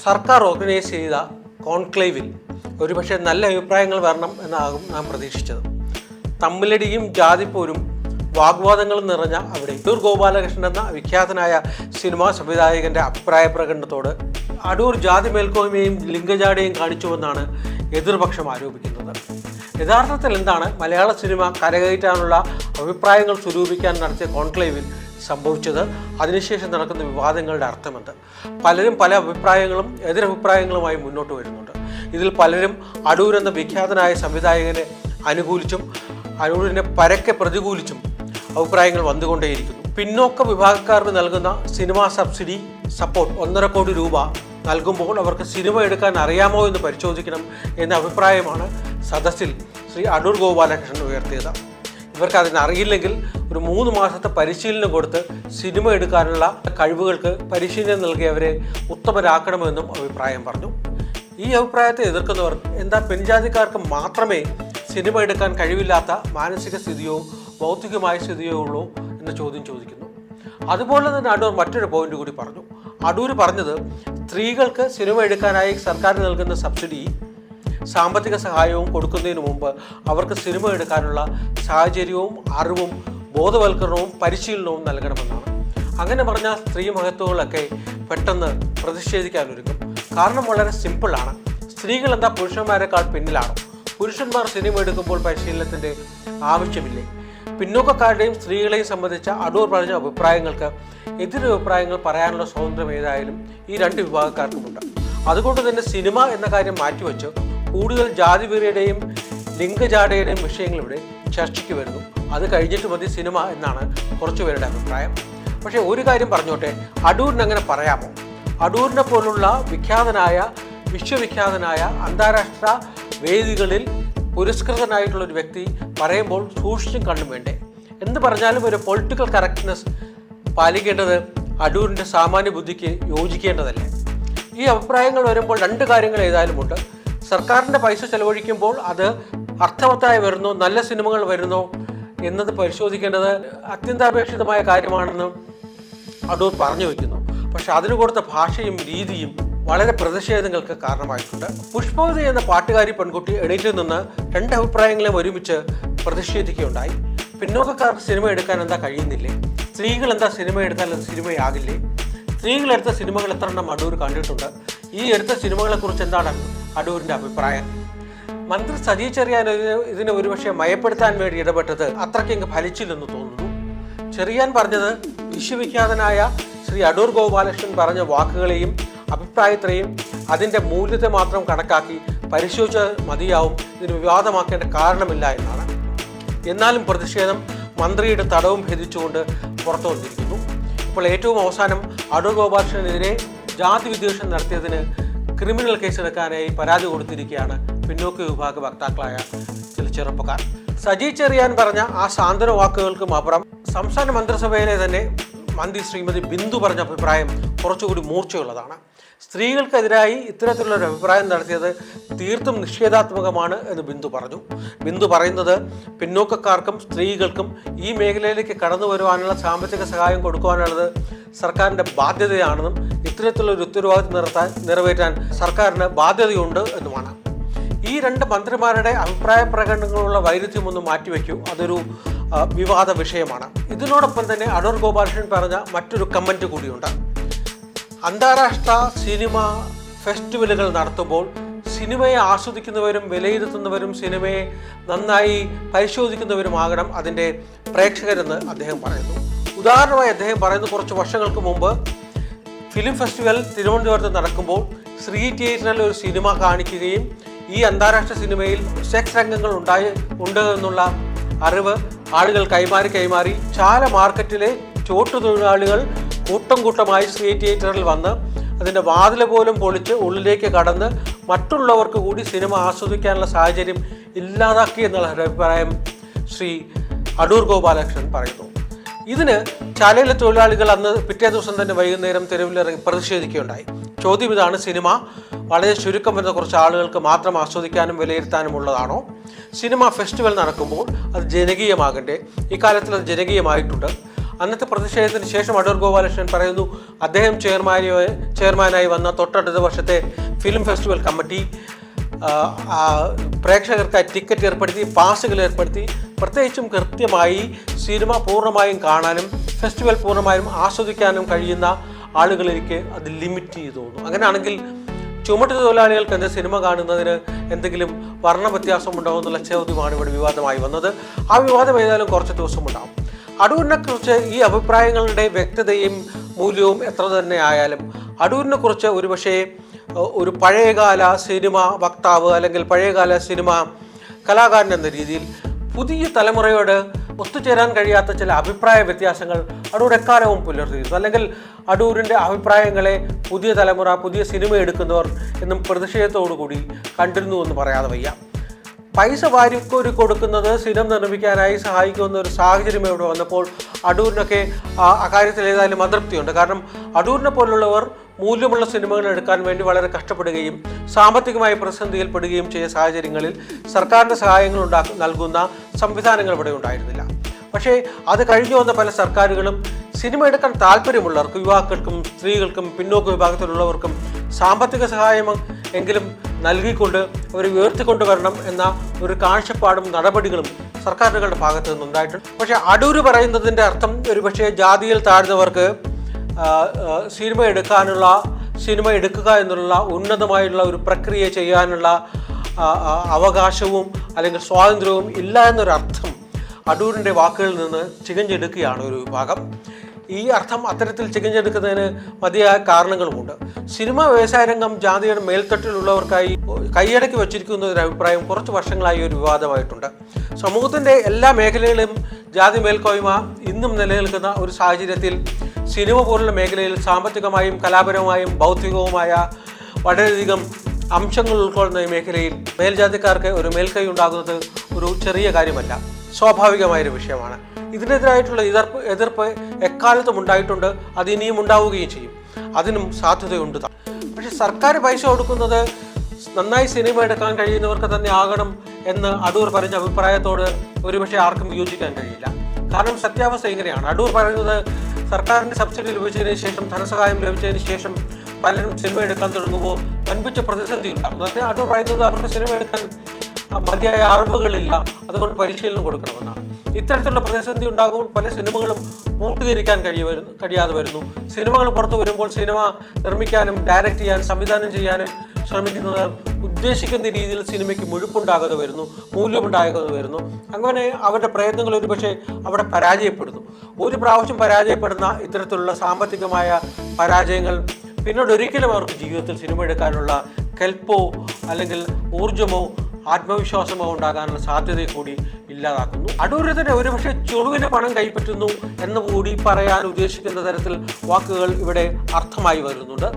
സർക്കാർ ഓർഗനൈസ് ചെയ്ത കോൺക്ലേവിൽ ഒരുപക്ഷെ നല്ല അഭിപ്രായങ്ങൾ വരണം എന്നാകും നാം പ്രതീക്ഷിച്ചത്. തമ്മിലടിയും ജാതിപ്പോരും വാഗ്വാദങ്ങളും നിറഞ്ഞ അവിടെ അടൂർ ഗോപാലകൃഷ്ണൻ എന്ന വിഖ്യാതനായ സിനിമാ സംവിധായകൻ്റെ അഭിപ്രായ പ്രകടനത്തോട് അടൂർ ജാതി മേൽക്കോയ്മയും ലിംഗജാടയും കാണിച്ചുവെന്നാണ് എതിർപക്ഷം ആരോപിക്കുന്നത്. യഥാർത്ഥത്തിൽ എന്താണ് മലയാള സിനിമ കരകയറ്റാനുള്ള അഭിപ്രായങ്ങൾ സ്വരൂപിക്കാൻ നടത്തിയ കോൺക്ലേവിൽ സംഭവിച്ചത്? അതിനുശേഷം നടക്കുന്ന വിവാദങ്ങളുടെ അർത്ഥമെന്ത്? പലരും പല അഭിപ്രായങ്ങളും എതിരഭിപ്രായങ്ങളുമായി മുന്നോട്ട് വരുന്നുണ്ട്. ഇതിൽ പലരും അടൂർ എന്ന വിഖ്യാതനായ സംവിധായകനെ അനുകൂലിച്ചും അടൂരിനെ പരക്കെ പ്രതികൂലിച്ചും അഭിപ്രായങ്ങൾ വന്നുകൊണ്ടേയിരിക്കുന്നു. പിന്നോക്ക വിഭാഗക്കാർക്ക് നൽകുന്ന സിനിമാ സബ്സിഡി സപ്പോർട്ട് 1.5 കോടി രൂപ നൽകുമ്പോൾ അവർക്ക് സിനിമ എടുക്കാൻ അറിയാമോ എന്ന് പരിശോധിക്കണം എന്ന അഭിപ്രായമാണ് സദസ്സിൽ ശ്രീ അടൂർ ഗോപാലകൃഷ്ണൻ ഉയർത്തിയത്. ഇവർക്ക് അതിനറിയില്ലെങ്കിൽ ഒരു 3 മാസത്തെ പരിശീലനം കൊടുത്ത് സിനിമ എടുക്കാനുള്ള കഴിവുകൾക്ക് പരിശീലനം നൽകിയവരെ ഉത്തമരാക്കണമെന്നും അഭിപ്രായം പറഞ്ഞു. ഈ അഭിപ്രായത്തെ എതിർക്കുന്നവർ എന്താ പെൺജാതിക്കാർക്ക് മാത്രമേ സിനിമ എടുക്കാൻ കഴിവില്ലാത്ത മാനസിക സ്ഥിതിയോ ഭൗതികമായ സ്ഥിതിയോ ഉള്ളൂ എന്ന ചോദ്യം ചോദിക്കുന്നു. അതുപോലെ തന്നെ അടൂർ മറ്റൊരു പോയിന്റ് കൂടി പറഞ്ഞു. അടൂർ പറഞ്ഞത് സ്ത്രീകൾക്ക് സിനിമ എടുക്കാനായി സർക്കാർ നൽകുന്ന സബ്സിഡി സാമ്പത്തിക സഹായവും കൊടുക്കുന്നതിന് മുമ്പ് അവർക്ക് സിനിമ എടുക്കാനുള്ള സാഹചര്യവും അറിവും ബോധവൽക്കരണവും പരിശീലനവും നൽകണമെന്നാണ്. അങ്ങനെ പറഞ്ഞാൽ സ്ത്രീ മഹത്വങ്ങളൊക്കെ പെട്ടെന്ന് പ്രതിഷേധിക്കാനൊരുങ്ങും. കാരണം വളരെ സിമ്പിളാണ്. സ്ത്രീകൾ എന്താ പുരുഷന്മാരെക്കാൾ പിന്നിലാണോ? പുരുഷന്മാർ സിനിമ എടുക്കുമ്പോൾ പരിശീലനത്തിൻ്റെ ആവശ്യമില്ലേ? പിന്നോക്കക്കാരുടെയും സ്ത്രീകളെയും സംബന്ധിച്ച അടൂർ പറഞ്ഞ അഭിപ്രായങ്ങൾക്ക് എതിരഭിപ്രായങ്ങൾ പറയാനുള്ള സ്വാതന്ത്ര്യം ഏതായാലും ഈ 2 വിഭാഗക്കാർക്കുമുണ്ട്. അതുകൊണ്ട് തന്നെ സിനിമ എന്ന കാര്യം മാറ്റിവെച്ച് കൂടുതൽ ജാതിവെറിയുടെയും ലിംഗജാടയുടെയും വിഷയങ്ങൾ ഇവിടെ ചർച്ചയ്ക്ക് വരുന്നു. അത് കഴിഞ്ഞിട്ട് മതി സിനിമ എന്നാണ് കുറച്ചുപേരുടെ അഭിപ്രായം. പക്ഷേ ഒരു കാര്യം പറഞ്ഞോട്ടെ, അടൂരിന് അങ്ങനെ പറയാമോ? അടൂരിനെ പോലുള്ള വിശ്വവിഖ്യാതനായ അന്താരാഷ്ട്ര വേദികളിൽ പുരസ്കൃതനായിട്ടുള്ള ഒരു വ്യക്തി പറയുമ്പോൾ സൂക്ഷിച്ചും കണ്ടും വേണ്ടേ? എന്ത് പറഞ്ഞാലും ഒരു പൊളിറ്റിക്കൽ കറക്റ്റ്നെസ് പാലിക്കേണ്ടത് അടൂരിൻ്റെ സാമാന്യ ബുദ്ധിക്ക് യോജിക്കേണ്ടതല്ലേ? ഈ അഭിപ്രായങ്ങൾ വരുമ്പോൾ 2 കാര്യങ്ങൾ ഏതായാലും ഉണ്ട്. സർക്കാരിൻ്റെ പൈസ ചെലവഴിക്കുമ്പോൾ അത് അർത്ഥവത്തായി വരുന്നോ, നല്ല സിനിമകൾ വരുന്നോ എന്നത് പരിശോധിക്കേണ്ടത് അത്യന്താപേക്ഷിതമായ കാര്യമാണെന്ന് അടൂർ പറഞ്ഞു വയ്ക്കുന്നു. പക്ഷെ അതിന് കൊടുത്ത ഭാഷയും രീതിയും വളരെ പ്രതിഷേധങ്ങൾക്ക് കാരണമായിട്ടുണ്ട്. പുഷ്പവതി എന്ന പാട്ടുകാരി പെൺകുട്ടി എണീറ്റിൽ നിന്ന് 2 അഭിപ്രായങ്ങളെയും ഒരുമിച്ച് പ്രതിഷേധിക്കുകയുണ്ടായി. പിന്നോക്കക്കാർക്ക് സിനിമ എടുക്കാൻ എന്താ കഴിയുന്നില്ലേ? സ്ത്രീകൾ എന്താ സിനിമ എടുത്താൽ അത് സിനിമയാകില്ലേ? സ്ത്രീകളെടുത്ത സിനിമകൾ എത്ര എണ്ണം അടൂർ കണ്ടിട്ടുണ്ട്? ഈ എടുത്ത സിനിമകളെക്കുറിച്ച് എന്താണ് അടൂരിൻ്റെ അഭിപ്രായം? മന്ത്രി സജി ചെറിയാൻ ഇതിനെ ഒരുപക്ഷെ മയപ്പെടുത്താൻ വേണ്ടി ഇടപെട്ടത് അത്രയ്ക്ക് ഫലിച്ചില്ലെന്ന് തോന്നുന്നു. ചെറിയാൻ പറഞ്ഞത് വിശ്വവിഖ്യാതനായ ശ്രീ അടൂർ ഗോപാലകൃഷ്ണൻ പറഞ്ഞ വാക്കുകളെയും അഭിപ്രായത്തെയും അതിൻ്റെ മൂല്യത്തെ മാത്രം കണക്കാക്കി പരിശോധിച്ചാൽ മതിയാവും, ഇതിന് വിവാദമാക്കേണ്ട കാരണമില്ല എന്നാണ്. എന്നാലും പ്രതിഷേധം മന്ത്രിയുടെ തടവും ഭേദിച്ചുകൊണ്ട് പുറത്തു വന്നിരിക്കുന്നു. ഇപ്പോൾ ഏറ്റവും അവസാനം അടൂർ ഗോപാലകൃഷ്ണനെതിരെ ജാതി വിദ്വേഷം നടത്തിയതിന് ക്രിമിനൽ കേസെടുക്കാനായി പരാതി കൊടുത്തിരിക്കുകയാണ് പിന്നോക്ക വിഭാഗ വക്താക്കളായ ചില ചെറുപ്പക്കാർ. സജി ചെറിയാൻ പറഞ്ഞ ആ സാന്ത്വന വാക്കുകൾക്കും അപ്പുറം സംസ്ഥാന മന്ത്രിസഭയിലെ തന്നെ മന്ത്രി ശ്രീമതി ബിന്ദു പറഞ്ഞ അഭിപ്രായം കുറച്ചുകൂടി മൂർച്ചയുള്ളതാണ്. സ്ത്രീകൾക്കെതിരായി ഇത്തരത്തിലുള്ളൊരു അഭിപ്രായം നടത്തിയത് തീർത്തും നിഷേധാത്മകമാണ് എന്ന് ബിന്ദു പറഞ്ഞു. ബിന്ദു പറയുന്നത് പിന്നോക്കക്കാർക്കും സ്ത്രീകൾക്കും ഈ മേഖലയിലേക്ക് കടന്നു വരുവാനുള്ള സാമ്പത്തിക സഹായം കൊടുക്കുവാനുള്ളത് സർക്കാരിൻ്റെ ബാധ്യതയാണെന്നും ഇത്തരത്തിലുള്ളൊരു ഉത്തരവാദിത്വം നിറവേറ്റാൻ സർക്കാരിന് ബാധ്യതയുണ്ട് എന്നുമാണ്. ഈ 2 മന്ത്രിമാരുടെ അഭിപ്രായ പ്രകടനങ്ങളുള്ള വൈരുദ്ധ്യമൊന്ന് മാറ്റിവെക്കൂ, അതൊരു വിവാദ വിഷയമാണ്. ഇതിനോടൊപ്പം തന്നെ അടൂർ ഗോപാലകൃഷ്ണൻ പറഞ്ഞ മറ്റൊരു കമൻറ്റ് കൂടിയുണ്ട്. അന്താരാഷ്ട്ര സിനിമ ഫെസ്റ്റിവലുകൾ നടത്തുമ്പോൾ സിനിമയെ ആസ്വദിക്കുന്നവരും വിലയിരുത്തുന്നവരും സിനിമയെ നന്നായി പരിശോധിക്കുന്നവരുമാകണം അതിൻ്റെ പ്രേക്ഷകരെന്ന് അദ്ദേഹം പറയുന്നു. ഉദാഹരണമായി അദ്ദേഹം പറയുന്നു, കുറച്ച് വർഷങ്ങൾക്ക് മുമ്പ് ഫിലിം ഫെസ്റ്റിവൽ തിരുവനന്തപുരത്ത് നടക്കുമ്പോൾ ശ്രീ തിയേറ്ററിൽ ഒരു സിനിമ കാണിക്കുകയും ഈ അന്താരാഷ്ട്ര സിനിമയിൽ സെക്സ് രംഗങ്ങൾ ഉണ്ട് എന്നുള്ള അറിവ് ആളുകൾ കൈമാറി ചാല മാർക്കറ്റിലെ ചോട്ടുതൊഴിലാളികൾ കൂട്ടമായി ശ്രീ തിയേറ്ററിൽ വന്ന് അതിൻ്റെ വാതിൽ പോലും പൊളിച്ച് ഉള്ളിലേക്ക് കടന്ന് മറ്റുള്ളവർക്ക് കൂടി സിനിമ ആസ്വദിക്കാനുള്ള സാഹചര്യം ഇല്ലാതാക്കി എന്നുള്ള അഭിപ്രായം ശ്രീ അടൂർ ഗോപാലകൃഷ്ണൻ പറയുന്നു. ഇതിന് ചാലയിലെ തൊഴിലാളികൾ അന്ന് പിറ്റേ ദിവസം തന്നെ വൈകുന്നേരം തെരുവിലിറങ്ങി പ്രതിഷേധിക്കുകയുണ്ടായി. ചോദ്യം ഇതാണ്, സിനിമ വളരെ ചുരുക്കം വരുന്ന കുറച്ച് ആളുകൾക്ക് മാത്രം ആസ്വദിക്കാനും വിലയിരുത്താനുമുള്ളതാണോ? സിനിമ ഫെസ്റ്റിവൽ നടക്കുമ്പോൾ അത് ജനകീയമാകണ്ടേ? ഇക്കാലത്തിൽ അത് ജനകീയമായിട്ടുണ്ട്. അന്നത്തെ പ്രതിഷേധത്തിന് ശേഷം അടൂർ ഗോപാലകൃഷ്ണൻ പറയുന്നു അദ്ദേഹം ചെയർമാനായി വന്ന തൊട്ടടുത്ത വർഷത്തെ ഫിലിം ഫെസ്റ്റിവൽ കമ്മിറ്റി പ്രേക്ഷകർക്കായി ടിക്കറ്റ് ഏർപ്പെടുത്തി, പാസുകൾ ഏർപ്പെടുത്തി, പ്രത്യേകിച്ചും കൃത്യമായി സിനിമ പൂർണ്ണമായും കാണാനും ഫെസ്റ്റിവൽ പൂർണ്ണമായും ആസ്വദിക്കാനും കഴിയുന്ന ആളുകളിലേക്ക് അത് ലിമിറ്റ് ചെയ്തു തോന്നുന്നു. അങ്ങനെയാണെങ്കിൽ ചുമട്ട് തൊഴിലാളികൾക്ക് എൻ്റെ സിനിമ കാണുന്നതിന് എന്തെങ്കിലും വർണ്ണ വ്യത്യാസമുണ്ടാകും എന്നുള്ള ചോദ്യമാണ് ഇവിടെ വിവാദമായി വന്നത്. ആ വിവാദം ഏതായാലും കുറച്ച് ദിവസമുണ്ടാകും. അടൂരിനെ കുറിച്ച് ഈ അഭിപ്രായങ്ങളുടെ വ്യക്തതയും മൂല്യവും എത്ര തന്നെ ആയാലും അടൂരിനെ കുറിച്ച് ഒരുപക്ഷേ ഒരു പഴയകാല സിനിമ വക്താവ് അല്ലെങ്കിൽ പഴയകാല സിനിമ കലാകാരൻ എന്ന രീതിയിൽ പുതിയ തലമുറയോട് ഒത്തുചേരാൻ കഴിയാത്ത ചില അഭിപ്രായ വ്യത്യാസങ്ങൾ അടൂർ എക്കാലവും പുലർത്തിയിരുന്നു. അല്ലെങ്കിൽ അടൂരിൻ്റെ അഭിപ്രായങ്ങളെ പുതിയ തലമുറ, പുതിയ സിനിമ എടുക്കുന്നവർ എന്നും പ്രതിഷേധത്തോടു കൂടി കണ്ടിരുന്നു എന്ന് പറയാതെ വയ്യ. പൈസ വാരിക്കോരി കൊടുക്കുന്നത് സിനിമ നിർമ്മിക്കാനായി സഹായിക്കുന്ന ഒരു സാഹചര്യം ഇവിടെ വന്നപ്പോൾ അടൂരിനൊക്കെ അക്കാര്യത്തിൽ ഏതായാലും അതൃപ്തിയുണ്ട്. കാരണം അടൂരിനെ പോലുള്ളവർ മൂല്യമുള്ള സിനിമകൾ എടുക്കാൻ വേണ്ടി വളരെ കഷ്ടപ്പെടുകയും സാമ്പത്തികമായി പ്രതിസന്ധിയിൽപ്പെടുകയും ചെയ്ത സാഹചര്യങ്ങളിൽ സർക്കാരിൻ്റെ സഹായങ്ങൾ നൽകുന്ന സംവിധാനങ്ങൾ ഇവിടെ ഉണ്ടായിരുന്നില്ല. പക്ഷേ അത് കഴിഞ്ഞു വന്ന പല സർക്കാരുകളും സിനിമ എടുക്കാൻ താല്പര്യമുള്ളവർക്കും യുവാക്കൾക്കും സ്ത്രീകൾക്കും പിന്നോക്ക വിഭാഗത്തിലുള്ളവർക്കും സാമ്പത്തിക സഹായം എങ്കിലും നൽകിക്കൊണ്ട് അവർ ഉയർത്തിക്കൊണ്ടുവരണം എന്ന ഒരു കാഴ്ചപ്പാടും നടപടികളും സർക്കാരുകളുടെ ഭാഗത്തു നിന്നുണ്ടായിട്ടുണ്ട്. പക്ഷേ അടൂർ പറയുന്നതിൻ്റെ അർത്ഥം ഒരുപക്ഷെ ജാതിയിൽ താഴ്ന്നവർക്ക് സിനിമ എടുക്കുക എന്നുള്ള ഉന്നതമായുള്ള ഒരു പ്രക്രിയ ചെയ്യാനുള്ള അവകാശവും അല്ലെങ്കിൽ സ്വാതന്ത്ര്യവും ഇല്ല എന്നൊരർത്ഥം അടൂരിൻ്റെ വാക്കുകളിൽ നിന്ന് ചികഞ്ഞെടുക്കുകയാണ് ഒരു വിഭാഗം. ഈ അർത്ഥം അത്തരത്തിൽ ചികഞ്ഞെടുക്കുന്നതിന് മതിയായ കാരണങ്ങളുമുണ്ട്. സിനിമാ വ്യവസായ രംഗം ജാതിയുടെ മേൽത്തട്ടിലുള്ളവർക്കായി കൈയടക്കി വച്ചിരിക്കുന്ന ഒരു അഭിപ്രായം കുറച്ച് വർഷങ്ങളായി ഒരു വിവാദമായിട്ടുണ്ട്. സമൂഹത്തിൻ്റെ എല്ലാ മേഖലകളിലും ജാതി മേൽക്കോയ്മ ഇന്നും നിലനിൽക്കുന്ന ഒരു സാഹചര്യത്തിൽ സിനിമ പോലുള്ള മേഖലയിൽ സാമ്പത്തികമായും കലാപരമായും ബൗദ്ധികവുമായ വളരെയധികം അംശങ്ങൾ ഉൾക്കൊള്ളുന്ന ഈ മേഖലയിൽ മേൽജാതിക്കാർക്ക് ഒരു മേൽക്കൈ ഉണ്ടാകുന്നത് ഒരു ചെറിയ കാര്യമല്ല, സ്വാഭാവികമായൊരു വിഷയമാണ്. ഇതിനെതിരായിട്ടുള്ള എതിർപ്പ് എക്കാലത്തും ഉണ്ടായിട്ടുണ്ട്, അത് ഇനിയും ഉണ്ടാവുകയും ചെയ്യും. അതിനും സാധ്യതയുണ്ട്. പക്ഷെ സർക്കാർ പൈസ കൊടുക്കുന്നത് നന്നായി സിനിമ എടുക്കാൻ കഴിയുന്നവർക്ക് തന്നെ ആകണം എന്ന് അടൂർ പറഞ്ഞ അഭിപ്രായത്തോട് ഒരുപക്ഷെ ആർക്കും യോജിക്കാൻ കഴിയില്ല. കാരണം സത്യാവസ്ഥ ഇങ്ങനെയാണ്. അടൂർ പറയുന്നത് സർക്കാരിൻ്റെ സബ്സിഡി ലഭിച്ചതിന് ശേഷം, ധനസഹായം ലഭിച്ചതിന് ശേഷം പലരും സിനിമ എടുക്കാൻ തുടങ്ങുമ്പോൾ വൻപിച്ച പ്രതിസന്ധി ഉണ്ടാകും. അടൂർ പറയുന്നത് അവർക്ക് സിനിമ എടുക്കാൻ മതിയായ അറിവുകളില്ല, അതുകൊണ്ട് പരിശീലനം കൊടുക്കണമെന്നാണ്. ഇത്തരത്തിലുള്ള പ്രതിസന്ധി ഉണ്ടാകുമ്പോൾ പല സിനിമകളും പൂർത്തീകരിക്കാൻ കഴിയാതെ വരുന്നു. സിനിമകൾ പുറത്തു വരുമ്പോൾ സിനിമ നിർമ്മിക്കാനും ഡയറക്റ്റ് ചെയ്യാനും സംവിധാനം ചെയ്യാനും ശ്രമിക്കുന്നത് ഉദ്ദേശിക്കുന്ന രീതിയിൽ സിനിമയ്ക്ക് മുഴുപ്പുണ്ടാകാതെ വരുന്നു, മൂല്യമുണ്ടാകാതെ വരുന്നു. അങ്ങനെ അവരുടെ പ്രയത്നങ്ങൾ ഒരുപക്ഷെ അവിടെ പരാജയപ്പെടുന്നു. ഒരു പ്രാവശ്യം പരാജയപ്പെടുന്ന ഇത്തരത്തിലുള്ള സാമ്പത്തികമായ പരാജയങ്ങൾ പിന്നീട് ഒരിക്കലും അവർക്ക് ജീവിതത്തിൽ സിനിമ എടുക്കാനുള്ള കെൽപ്പോ അല്ലെങ്കിൽ ഊർജമോ ആത്മവിശ്വാസമോ ഉണ്ടാകാനുള്ള സാധ്യതയെ കൂടി ഇല്ലാതാക്കുന്നു. അടൂര് തന്നെ ഒരുപക്ഷെ ചുളുവിന് പണം കൈപ്പറ്റുന്നു എന്ന് കൂടി പറയാൻ ഉദ്ദേശിക്കുന്ന തരത്തിൽ വാക്കുകൾ ഇവിടെ അർത്ഥമായി വരുന്നുണ്ട്.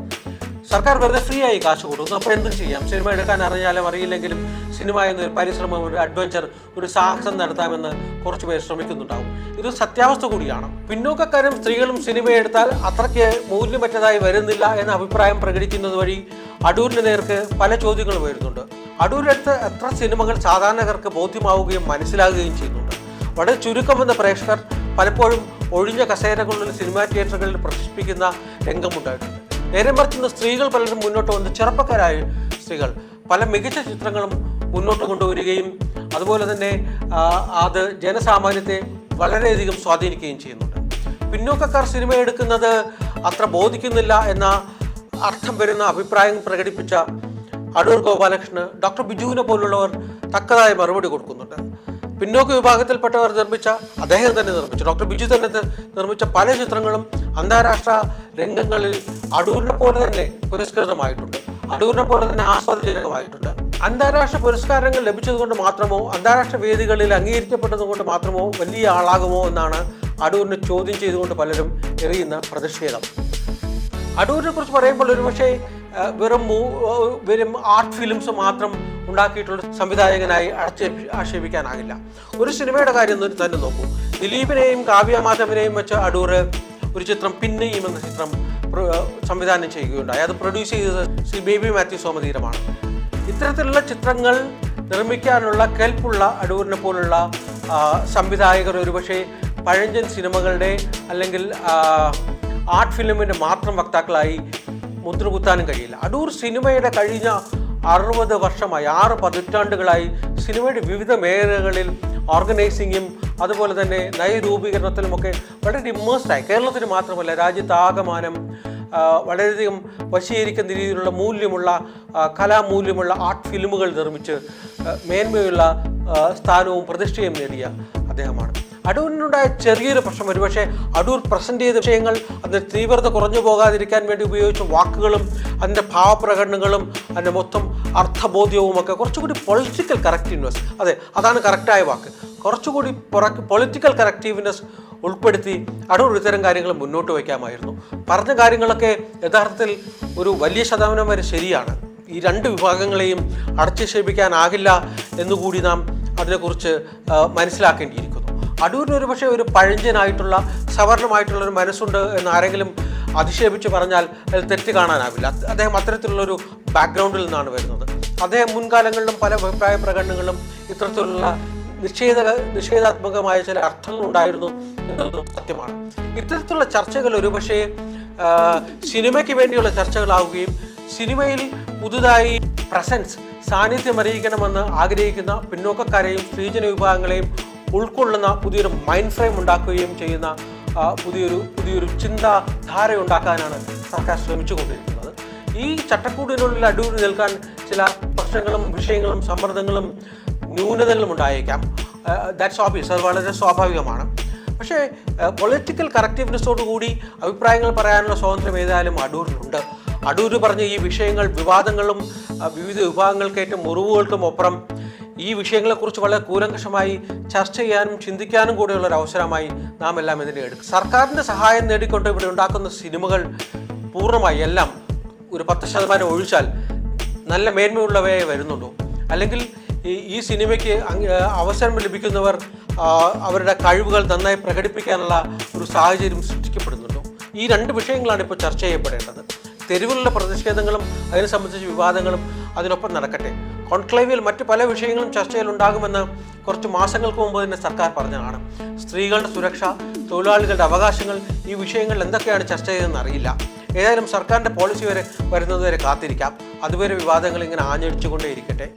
സർക്കാർ വെറുതെ ഫ്രീ ആയി കാശ് കൊടുക്കുന്നു, അപ്പോൾ എന്തും ചെയ്യാം. സിനിമ എടുക്കാൻ അറിഞ്ഞാലും അറിയില്ലെങ്കിലും സിനിമ എന്നൊരു പരിശ്രമം, ഒരു അഡ്വഞ്ചർ, ഒരു സാഹസം നടത്താമെന്ന് കുറച്ച് പേർ ശ്രമിക്കുന്നുണ്ടാവും. ഇത് സത്യാവസ്ഥ കൂടിയാണ്. പിന്നോക്കക്കാരും സ്ത്രീകളും സിനിമ എടുത്താൽ അത്രയ്ക്ക് മൂല്യമറ്റതായി വരുന്നില്ല എന്ന അഭിപ്രായം പ്രകടിക്കുന്നത് വഴി അടൂരിന് നേർക്ക് പല ചോദ്യങ്ങളും വരുന്നുണ്ട്. അടൂരെടുത്ത് എത്ര സിനിമകൾ സാധാരണക്കാർക്ക് ബോധ്യമാവുകയും മനസ്സിലാകുകയും ചെയ്യുന്നുണ്ട്. വളരെ ചുരുക്കമെന്ന പ്രേക്ഷകർ പലപ്പോഴും ഒഴിഞ്ഞ കസേരകളിൽ സിനിമാ തിയേറ്ററുകളിൽ പ്രദർശിപ്പിക്കുന്ന രംഗമുണ്ടായിട്ടുണ്ട്. നേരെ മറിച്ച് സ്ത്രീകൾ പലരും മുന്നോട്ട് വന്ന് ചെറുപ്പക്കാരായ സ്ത്രീകൾ പല മികച്ച ചിത്രങ്ങളും മുന്നോട്ട് കൊണ്ടുവരികയും അതുപോലെ തന്നെ അത് ജനസാമാന്യത്തെ വളരെയധികം സ്വാധീനിക്കുകയും ചെയ്യുന്നുണ്ട്. പിന്നോക്കക്കാർ സിനിമ എടുക്കുന്നത് അത്ര ബോധിക്കുന്നില്ല എന്ന അർത്ഥം വരുന്ന അഭിപ്രായം പ്രകടിപ്പിച്ച അടൂർ ഗോപാലകൃഷ്ണന് ഡോക്ടർ ബിജുവിനെ പോലുള്ളവർ തക്കതായ മറുപടി കൊടുക്കുന്നുണ്ട്. പിന്നോക്ക വിഭാഗത്തിൽപ്പെട്ടവർ അദ്ദേഹം തന്നെ നിർമ്മിച്ച ഡോക്ടർ ബിജു തന്നെ നിർമ്മിച്ച പല ചിത്രങ്ങളും അന്താരാഷ്ട്ര രംഗങ്ങളിൽ അടൂരിനെ പോലെ തന്നെ പുരസ്കൃതമായിട്ടുണ്ട്, അടൂരിനെ പോലെ തന്നെ ആസ്വാദജനകമായിട്ടുണ്ട്. അന്താരാഷ്ട്ര പുരസ്കാരങ്ങൾ ലഭിച്ചതുകൊണ്ട് മാത്രമോ അന്താരാഷ്ട്ര വേദികളിൽ അംഗീകരിക്കപ്പെട്ടതുകൊണ്ട് മാത്രമോ വലിയ ആളാകുമോ എന്നാണ് അടൂരിനെ ചോദ്യം ചെയ്തുകൊണ്ട് പലരും എറിയുന്ന പ്രതിഷേധം. അടൂരിനെ കുറിച്ച് പറയുമ്പോൾ ഒരുപക്ഷെ വെറും ആർട്ട് ഫിലിംസ് മാത്രം ഉണ്ടാക്കിയിട്ടുള്ള സംവിധായകനായി ആക്ഷേപിക്കാനാകില്ല. ഒരു സിനിമയുടെ കാര്യം തന്നെ നോക്കൂ. ദിലീപിനെയും കാവ്യ മാധവനെയും വെച്ച് അടൂർ ഒരു ചിത്രം പിന്നെയും എന്ന ചിത്രം സംവിധാനം ചെയ്യുകയുണ്ടായി. അത് പ്രൊഡ്യൂസ് ചെയ്തത് ശ്രീ ബേബി മാത്യു സോമതീരമാണ്. ഇത്തരത്തിലുള്ള ചിത്രങ്ങൾ നിർമ്മിക്കാനുള്ള കെൽപ്പുള്ള അടൂരിനെ പോലുള്ള സംവിധായകർ ഒരുപക്ഷെ പഴഞ്ചൻ സിനിമകളുടെ അല്ലെങ്കിൽ ആർട്ട് ഫിലിമിൻ്റെ മാത്രം വക്താക്കളായി മുദ്രകുത്താനും കഴിയില്ല. അടൂർ സിനിമയുടെ കഴിഞ്ഞ 60 വർഷമായി 6 പതിറ്റാണ്ടുകളായി സിനിമയുടെ വിവിധ മേഖലകളിൽ ഓർഗനൈസിങ്ങും അതുപോലെ തന്നെ നയരൂപീകരണത്തിലുമൊക്കെ വളരെ ഇമ്മേഴ്സ്ഡായി. കേരളത്തിന് മാത്രമല്ല രാജ്യത്താകമാനം വളരെയധികം വശീകരിക്കുന്ന രീതിയിലുള്ള മൂല്യമുള്ള കലാമൂല്യമുള്ള ആർട്ട് ഫിലിമുകൾ നിർമ്മിച്ച് മേന്മയുള്ള സ്ഥാനവും പ്രതിഷ്ഠയും നേടിയ അദ്ദേഹമാണ്. അടൂരിനുണ്ടായ ചെറിയൊരു പ്രശ്നം ഒരുപക്ഷെ അടൂർ പ്രസൻറ്റ് ചെയ്ത വിഷയങ്ങൾ അതിൻ്റെ തീവ്രത കുറഞ്ഞു പോകാതിരിക്കാൻ വേണ്ടി ഉപയോഗിച്ച വാക്കുകളും അതിൻ്റെ ഭാവപ്രകടനങ്ങളും അതിൻ്റെ മൊത്തം അർത്ഥബോധ്യവും ഒക്കെ കുറച്ചുകൂടി പൊളിറ്റിക്കൽ കറക്റ്റീവ്നെസ്, അതെ അതാണ് കറക്റ്റായ വാക്ക്, കുറച്ചുകൂടി പൊളിറ്റിക്കൽ കറക്റ്റീവ്നെസ് ഉൾപ്പെടുത്തി അടൂർ ഇത്തരം കാര്യങ്ങൾ മുന്നോട്ട് വയ്ക്കാമായിരുന്നു. പറഞ്ഞ കാര്യങ്ങളൊക്കെ യഥാർത്ഥത്തിൽ ഒരു വലിയ ശതമാനം വരെ ശരിയാണ്. ഈ രണ്ട് വിഭാഗങ്ങളെയും അടച്ചുക്ഷേപിക്കാനാകില്ല എന്നുകൂടി നാം അതിനെക്കുറിച്ച് മനസ്സിലാക്കേണ്ടിയിരിക്കുന്നു. അടൂരിന് ഒരു പക്ഷേ ഒരു പഴഞ്ചനായിട്ടുള്ള സവർണമായിട്ടുള്ളൊരു മനസ്സുണ്ട് എന്ന് ആരെങ്കിലും അധിക്ഷേപിച്ച് പറഞ്ഞാൽ അതിൽ തെറ്റ് കാണാനാവില്ല. അദ്ദേഹം അത്തരത്തിലുള്ളൊരു ബാക്ക്ഗ്രൗണ്ടിൽ നിന്നാണ് വരുന്നത്. അദ്ദേഹം മുൻകാലങ്ങളിലും പല അഭിപ്രായ പ്രകടനങ്ങളിലും ഇത്തരത്തിലുള്ള നിഷേധാത്മകമായ ചില അർത്ഥങ്ങൾ ഉണ്ടായിരുന്നു എന്നത് സത്യമാണ്. ഇത്തരത്തിലുള്ള ചർച്ചകൾ ഒരുപക്ഷേ സിനിമയ്ക്ക് വേണ്ടിയുള്ള ചർച്ചകളാവുകയും സിനിമയിൽ പുതുതായി പ്രസൻസ് സാന്നിധ്യം അറിയിക്കണമെന്ന് ആഗ്രഹിക്കുന്ന പിന്നോക്കക്കാരെയും സ്ത്രീജന വിഭാഗങ്ങളെയും ഉൾക്കൊള്ളുന്ന പുതിയൊരു മൈൻഡ് ഫ്രെയിം ഉണ്ടാക്കുകയും ചെയ്യുന്ന പുതിയൊരു ചിന്താധാര ഉണ്ടാക്കാനാണ് സർക്കാർ ശ്രമിച്ചുകൊണ്ടിരിക്കുന്നത്. ഈ ചട്ടക്കൂടിനുള്ളിൽ അടൂരി നിൽക്കാൻ ചില പ്രശ്നങ്ങളും വിഷയങ്ങളും സമ്മർദ്ദങ്ങളും ന്യൂനതകളും ഉണ്ടായേക്കാം. ദാറ്റ്സ് ഓബിയസ്, അത് വളരെ സ്വാഭാവികമാണ്. പക്ഷേ പൊളിറ്റിക്കൽ കറക്റ്റീവ്നെസ്സോടുകൂടി അഭിപ്രായങ്ങൾ പറയാനുള്ള സ്വാതന്ത്ര്യം ഏതായാലും അടൂരിനുണ്ട്. അടൂര് പറഞ്ഞ ഈ വിഷയങ്ങൾ വിവാദങ്ങളും വിവിധ വിഭാഗങ്ങൾക്കേറ്റ മുറിവുകൾക്കും അപ്പുറം ഈ വിഷയങ്ങളെക്കുറിച്ച് വളരെ കൂലങ്കഷമായി ചർച്ച ചെയ്യാനും ചിന്തിക്കാനും കൂടെയുള്ളൊരു അവസരമായി നാം എല്ലാം ഇതിനെ എടുക്കും. സർക്കാരിൻ്റെ സഹായം നേടിക്കൊണ്ട് ഇവിടെ ഉണ്ടാക്കുന്ന സിനിമകൾ പൂർണ്ണമായി എല്ലാം ഒരു 10% ഒഴിച്ചാൽ നല്ല മേന്മയുള്ളവയെ വരുന്നുണ്ടോ? അല്ലെങ്കിൽ ഈ സിനിമയ്ക്ക് അവസരം ലഭിക്കുന്നവർ അവരുടെ കഴിവുകൾ നന്നായി പ്രകടിപ്പിക്കാനുള്ള ഒരു സാഹചര്യം സൃഷ്ടിക്കപ്പെടുന്നുണ്ടോ? ഈ രണ്ട് വിഷയങ്ങളാണ് ഇപ്പോൾ ചർച്ച ചെയ്യപ്പെടേണ്ടത്. തെരുവിലുള്ള പ്രതിഷേധങ്ങളും അതിനെ സംബന്ധിച്ച വിവാദങ്ങളും അതിനൊപ്പം നടക്കട്ടെ. കോൺക്ലേവിൽ മറ്റ് പല വിഷയങ്ങളും ചർച്ചയിലുണ്ടാകുമെന്ന് കുറച്ച് മാസങ്ങൾക്ക് മുമ്പ് തന്നെ സർക്കാർ പറഞ്ഞതാണ്. സ്ത്രീകളുടെ സുരക്ഷ, തൊഴിലാളികളുടെ അവകാശങ്ങൾ, ഈ വിഷയങ്ങളിൽ എന്തൊക്കെയാണ് ചർച്ച ചെയ്തതെന്ന് അറിയില്ല. ഏതായാലും സർക്കാരിൻ്റെ പോളിസി വരെ വരുന്നതുവരെ കാത്തിരിക്കാം. അതുവരെ വിവാദങ്ങൾ ഇങ്ങനെ ആഞ്ഞടിച്ചുകൊണ്ടേയിരിക്കട്ടെ.